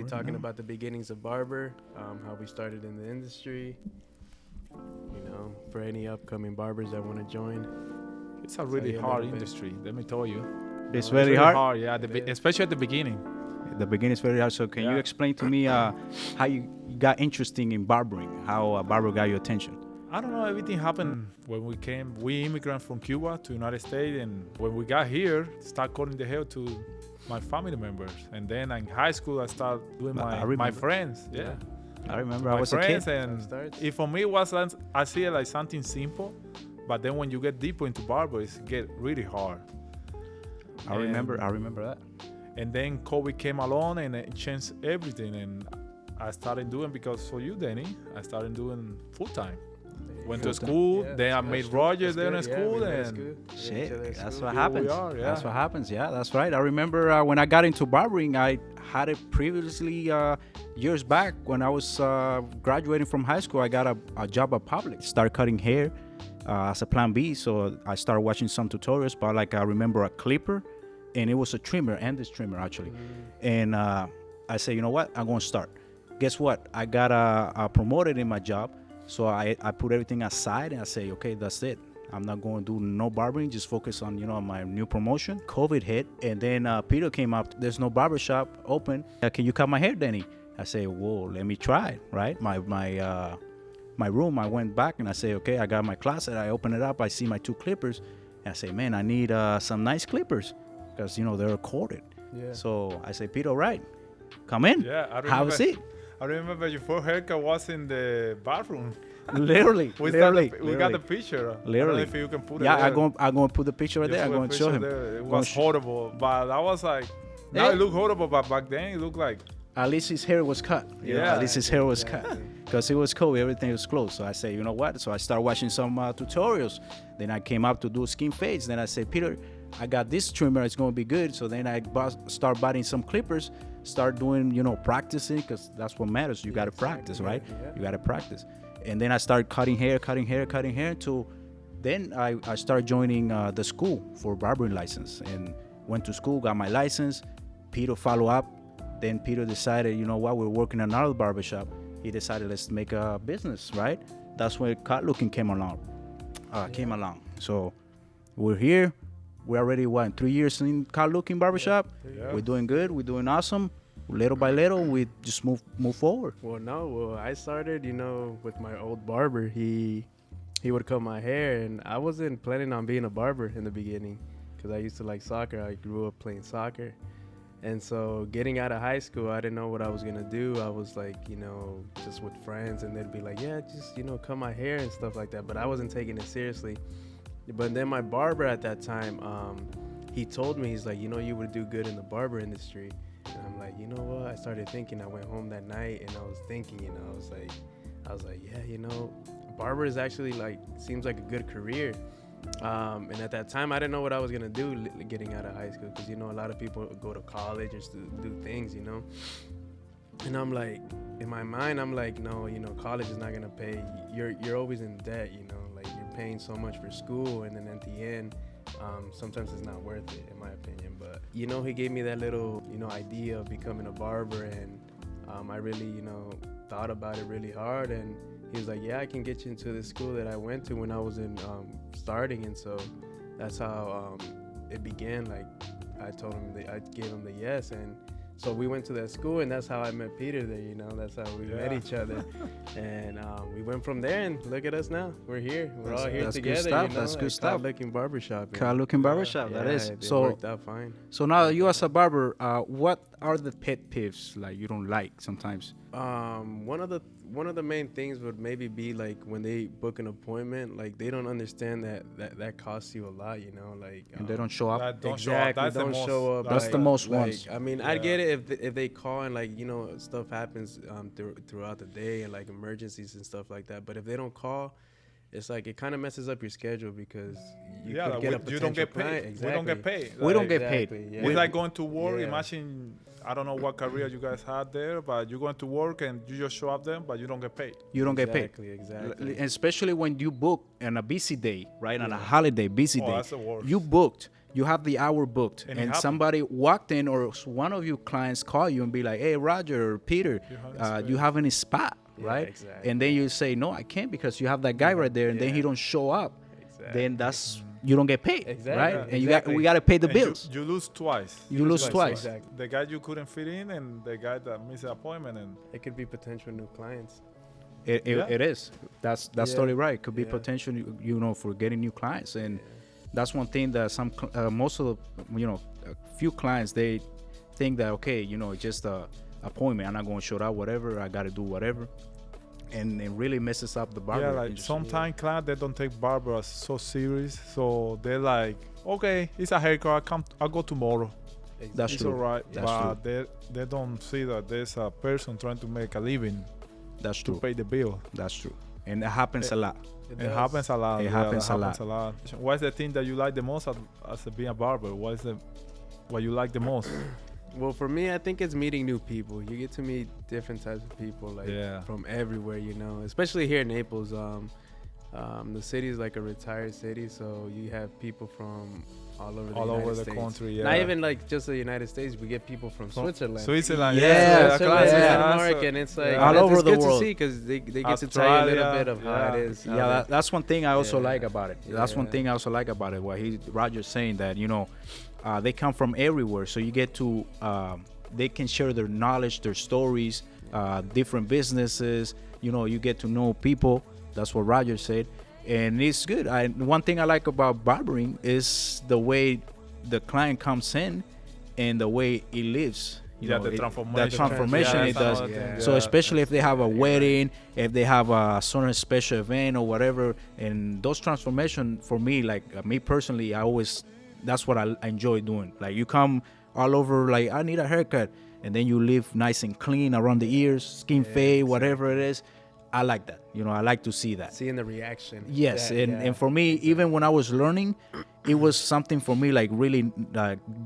talking about the beginnings of barber, how we started in the industry. You know, for any upcoming barbers that want to join. It's a really hard industry, let me tell you. It's Really very hard. Yeah, especially at the beginning. The beginning is very hard. So can you explain to me how you got interested in barbering? How a barber got your attention? I don't know. Everything happened when we immigrants from Cuba to United States, and when we got here, start cutting the hair to my family members, and then in high school I started doing my friends. Yeah. I remember I was a kid. And for me it was, I see it like something simple, but then when you get deeper into barber, it get really hard. I remember that. And then COVID came along and it changed everything, and I started doing, because for you, Danny, I started doing full time. Went to school, then I made Rogers there in school, and shit, that's what happens. That's what happens. Yeah, that's right. I remember when I got into barbering, I had it previously years back when I was graduating from high school. I got a job at Publix, started cutting hair as a plan B. So I started watching some tutorials, but like I remember a clipper, and it was a trimmer, and this trimmer actually. And I said, you know what, I'm gonna start. Guess what? I got promoted in my job. So I put everything aside and I say, okay, that's it. I'm not going to do no barbering, just focus on, my new promotion. COVID hit, and then Peter came up. There's no barbershop open. Can you cut my hair, Danny? I say, whoa, let me try, right? My room, I went back and I say, okay, I got my closet. I open it up. I see my 2 clippers. And I say, man, I need some nice clippers because, they're recorded. Yeah. So I say, Peter, all right, come in. Yeah, I remember. Have a seat. I remember your first haircut was in the bathroom. Literally. We got the picture. Literally. I don't know if you can put it there. I'm going to put the picture right there. I'm going to show him. There. It was horrible. But I was like, now it looked horrible, but back then it looked like. At least his hair was cut. At least his hair was cut. Because it was cold, everything was closed. So I say, you know what? So I started watching some tutorials. Then I came up to do skin fades. Then I said, Peter, I got this trimmer. It's going to be good. So then I start buying some clippers. Start doing, practicing, because that's what matters. You got to practice, right? Yeah. You got to practice. And then I started cutting hair until then I started joining the school for barbering license, and went to school, got my license. Peter followed up. Then Peter decided, you know what, we're working at another barbershop. He decided, let's make a business, right? That's when Kaught Looking came along. So we're here. We're already, 3 years in Kaught Looking Barbershop. Yeah. We're doing good. We're doing awesome. Little by little, we just move forward. Well, I started, with my old barber. He would cut my hair, and I wasn't planning on being a barber in the beginning because I used to like soccer. I grew up playing soccer. And so getting out of high school, I didn't know what I was going to do. I was like, just with friends, and they'd be like, yeah, just, cut my hair and stuff like that. But I wasn't taking it seriously. But then my barber at that time, he told me, he's like, you would do good in the barber industry. And I'm like, you know what? I started thinking. I went home that night and I was thinking, I was like, yeah, barber is actually seems like a good career. And at that time, I didn't know what I was gonna do getting out of high school, because a lot of people go to college just to do things, And I'm like, in my mind, I'm like, no, college is not gonna pay. You're always in debt, like you're paying so much for school, and then at the end, sometimes it's not worth it, in my opinion. But he gave me that little idea of becoming a barber, and I really thought about it really hard, and he was like, yeah, I can get you into the school that I went to when I was in starting. And so that's how it began. Like I told him I gave him the yes, and so we went to that school, and that's how I met Peter there. That's how we met each other. And we went from there, and look at us now. We're here. We're all here together. That's good stuff. Kaught Looking Barbershop. Kaught Looking Barbershop. That is. It worked out fine. So now you as a barber, what are the pet peeves you don't like sometimes? One of the main things would maybe be when they book an appointment, they don't understand that costs you a lot, and they don't show up. Exactly, don't show up. That's the most ones. I mean, I get it if they call and stuff happens throughout the day, and emergencies and stuff like that. But if they don't call, it's it kind of messes up your schedule, because you don't get paid. Exactly. We don't get paid. We don't get paid. Yeah. It's like going to work. Imagine I don't know what career you guys had there, but you're going to work and you just show up there, but you don't get paid. You don't get paid. Exactly. Especially when you book on a busy day, right? On a holiday, busy day. That's the worst. You booked. You have the hour booked. And somebody walked in, or one of your clients call you and be like, hey, Roger or Peter, you have any spot, right? Exactly. And then you say, no, I can't, because you have that guy right there, and then he don't show up. Then that's, you don't get paid, right? And we got to pay the bills. You lose twice. You lose twice. Exactly. The guy you couldn't fit in and the guy that missed the appointment. And it could be potential new clients. It is. That's totally right. It could be potential, for getting new clients. And that's one thing that most of the, a few clients, they think that, okay, it's just a appointment. I'm not going to show up, whatever. I got to do whatever. And it really messes up the barber industry. Sometimes clients, they don't take barber as so serious. So they're like, okay, it's a haircut. I'll go tomorrow. That's it's true. all right. That's but true. They don't see that there's a person trying to make a living. That's true. To pay the bill. That's true. And it happens a lot. It happens a lot. It happens a lot. What's the thing that you like the most as being a barber? What you like the most? Well, for me, I think it's meeting new people. You get to meet different types of people, from everywhere, especially here in Naples. The city is like a retired city, so you have people from all over the country. Not even like just the United States. We get people from Switzerland. Switzerland, Denmark, and it's like all over the world. It's good to see because they get to tell you a little bit of how it is. That's one thing I also like about it. That's one thing I also like about it. What Roger's saying that they come from everywhere, so you get to they can share their knowledge, their stories, different businesses. You get to know people. That's what Roger said. And it's good. One thing I like about barbering is the way the client comes in and the way he lives. The transformation it does. So especially if they have a wedding, if they have a certain special event or whatever, and those transformation for me, like me personally, that's what I enjoy doing. Like you come all over, like I need a haircut, and then you leave nice and clean around the ears, skin fade, whatever it is. I like that. I like to see that. Seeing the reaction. Yes, and for me, even when I was learning, it was something for me like really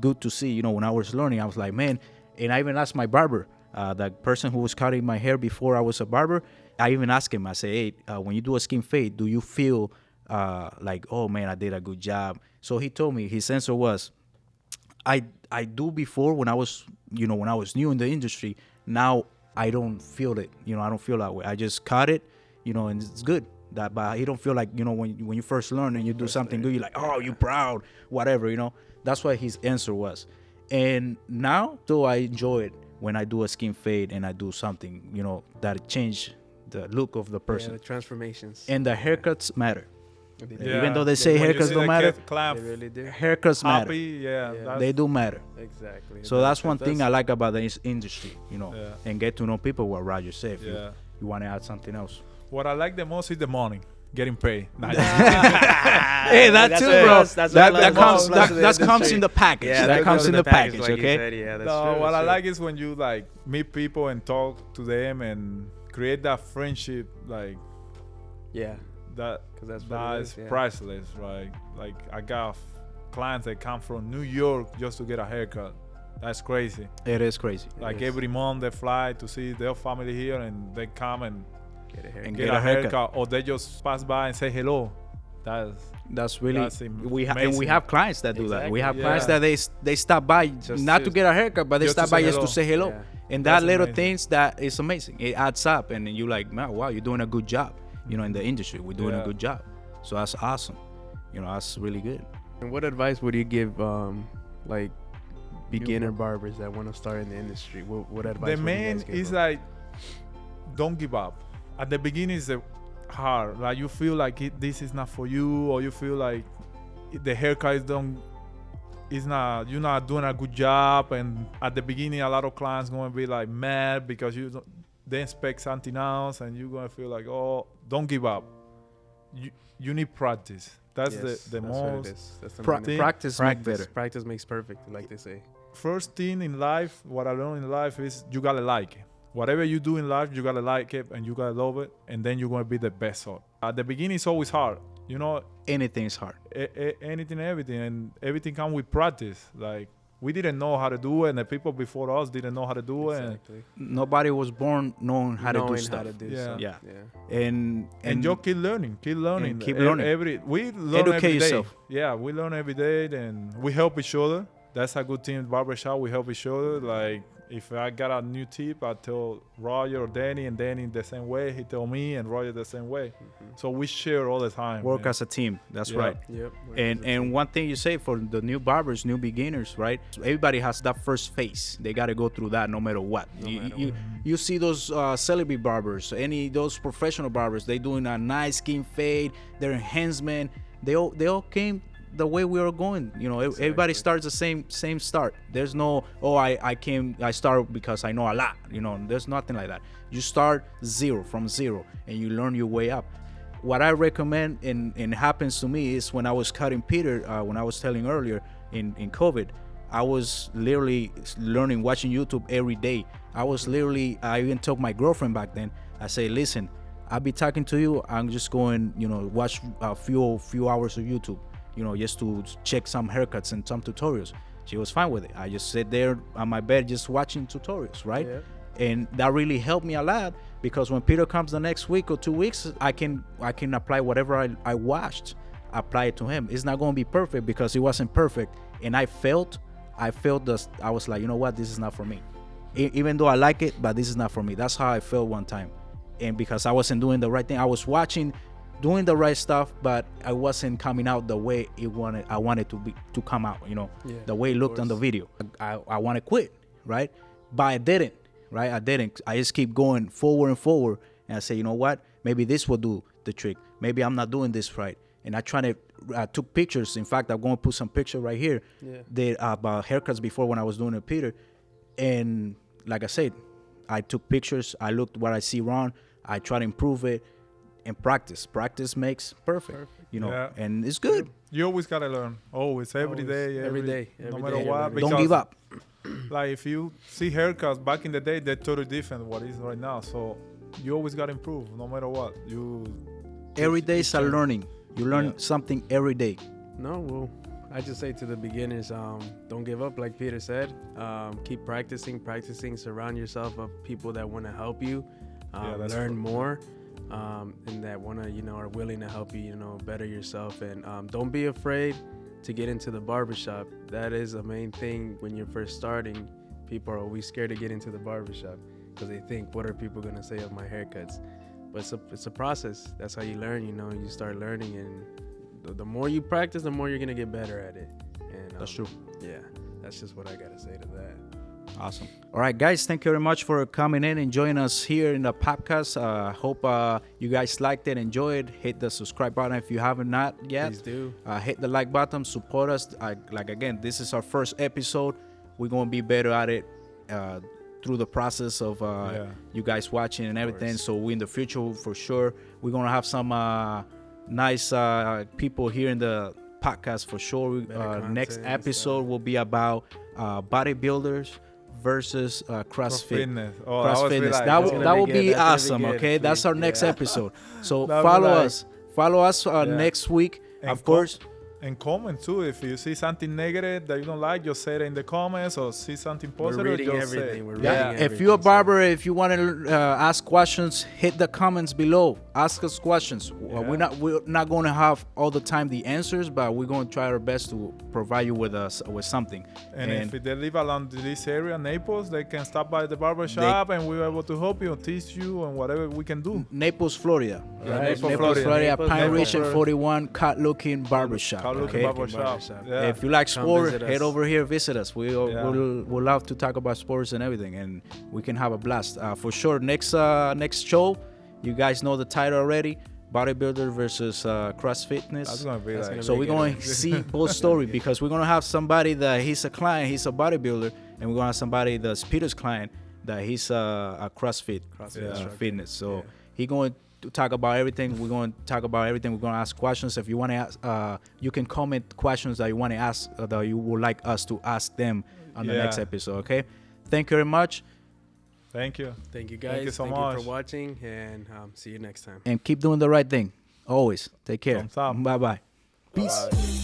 good to see. When I was learning, I was like, man, and I even asked my barber, the person who was cutting my hair before I was a barber, I even asked him, I say, hey, when you do a skin fade, do you feel like, oh man, I did a good job? So he told me, his answer was, I do before when I was, when I was new in the industry. Now I don't feel it. I don't feel that way. I just cut it, and it's good. But he don't feel like, when you first learn and you do something good, you're like, oh, you proud, whatever, That's what his answer was. And now, though, I enjoy it when I do a skin fade and I do something, that change the look of the person. Yeah, the transformations. And the haircuts matter. Even though they say haircuts don't matter, they really do. Haircuts matter. They do matter. Exactly. So that's one thing I like about the industry, and get to know people. What Roger said. You want to add something else? What I like the most is the morning, getting paid. Hey, that too, bro. That comes in the package. That comes in the package. Okay. What I like is when you meet people and talk to them and create that friendship. That is priceless, right? Like I got clients that come from New York just to get a haircut. That's crazy. It is crazy. Every month they fly to see their family here, and they come and get a haircut, or they just pass by and say hello. That's really we have clients that do that. We have clients that they stop by to get a haircut, but they stop by just to say hello. Yeah. And that little things that is amazing. It adds up, and you're like, man, wow, you're doing a good job. In the industry, we're doing a good job. So that's awesome. That's really good. And what advice would you give, beginner barbers that want to start in the industry? What advice? The main is don't give up. At the beginning, it's hard. Like you feel like this is not for you, or you feel like the haircut you're not doing a good job. And at the beginning, a lot of clients gonna be mad because they expect something else, and you're gonna feel like, oh, don't give up. You need practice. That's the most. That's practice makes better. Practice makes perfect, like they say. First thing in life, what I learned in life is you gotta like it. Whatever you do in life, you gotta like it and you gotta love it, and then you're gonna be the best at. At the beginning, it's always hard. Anything is hard. Anything, everything, and everything comes with practice. we didn't know how to do it, and the people before us didn't know how to do it. Exactly. Nobody was born knowing how to do stuff. Yeah. And you keep learning. And keep learning. We learn Educate every day. yourself. Yeah, we learn every day, and we help each other. That's a good team barbershop. We help each other. Like, if I got a new tip, I tell Roger or Danny, and Danny the same way. He tell me, and Roger the same way. So we share all the time. Work as a team. That's right. Yep. And one thing you say for the new barbers, new beginners, right? So everybody has that first phase. They got to go through that no matter what. You see those celebrity barbers, those professional barbers, they doing a nice skin fade, they're enhancement. They all came the way we are going. Exactly. Everybody starts the same start. There's no, I start because I know a lot. There's nothing like that. You start from zero, and you learn your way up. What I recommend, and happens to me, is when I was cutting Peter, when I was telling earlier in COVID, I was literally learning, watching YouTube every day. I even told my girlfriend back then, I say, listen, I'll be talking to you, I'm just going, watch a few hours of YouTube, just to check some haircuts and some tutorials. She was fine with it. I just sit there on my bed just watching tutorials, right? Yeah. And that really helped me a lot, because when Peter comes the next week or 2 weeks, I can apply whatever I watched, apply it to him. It's not going to be perfect because it wasn't perfect, and I felt this. I was like, you know what, this is not for me. Even though I like it, but this is not for me. That's how I felt one time, and because I wasn't doing the right thing, I was doing the right stuff, but I wasn't coming out the way I wanted to come out. The way it looked on the video. I want to quit, right? But I didn't. Right? I didn't. I just keep going forward and forward. And I say, you know what? Maybe this will do the trick. Maybe I'm not doing this right. And I took pictures. In fact, I'm going to put some picture right here. Yeah. About haircuts before, when I was doing it, Peter. And like I said, I took pictures. I looked what I see wrong. I try to improve it, and practice. Practice makes perfect. And it's good. You always got to learn. Always. Every day. No matter what. Don't give up. Like, if you see haircuts back in the day, they're totally different what is right now. So you always got to improve no matter what. Every day is a learning. You learn something every day. No, well, I just say to the beginners, don't give up, like Peter said. Keep practicing. Surround yourself of people that want to help you. Learn more. And that want to, are willing to help you, better yourself. And don't be afraid to get into the barbershop. That is the main thing when you're first starting. People are always scared to get into the barbershop because they think, what are people going to say of my haircuts? But it's a process. That's how you learn, you start learning, and the more you practice, the more you're going to get better at it. And that's true. Yeah, that's just what I got to say to that. Awesome. All right, guys, thank you very much for coming in and joining us here in the podcast. Hope you guys liked it, enjoyed. Hit the subscribe button if you haven't not yet. Please do. Hit the like button, support us. Again, this is our first episode. We're going to be better at it through the process of you guys watching and everything. So we in the future, for sure, we're going to have some nice people here in the podcast for sure. Next episode will be about bodybuilders versus CrossFit. That will be awesome. Okay, that's our next episode. So follow us next week, of course. And comment too. If you see something negative that you don't like, just say it in the comments, or see something positive, just say. If you're a barber, if you want to ask questions, hit the comments below. Ask us questions. We're not going to have all the time the answers, but we're going to try our best to provide you with something. And if they live around this area, Naples, they can stop by the barber shop, and we're able to help you, teach you, and whatever we can do. Naples, Florida. Right? Naples, Florida. Pine Ridge and 41, Kaught Looking Barber Shop. Okay. Yeah. If you like sport, head over here, visit us. We'll love to talk about sports and everything, and we can have a blast. For sure, next show, you guys know the title already, bodybuilder versus CrossFitness. That's gonna be so we're going to see both stories, because we're going to have somebody that he's a client, he's a bodybuilder, and we're going to have somebody that's Peter's client that he's a CrossFit fitness. So he going to talk about everything. We're going to talk about everything. We're going to ask questions. If you want to ask, you can comment questions that you want to ask, that you would like us to ask them on the next episode. Okay. Thank you very much. Thank you. Thank you, guys. Thank you so much. Thank you for watching, and see you next time. And keep doing the right thing. Always. Take care. Thumbs up. Bye-bye. Peace. Bye.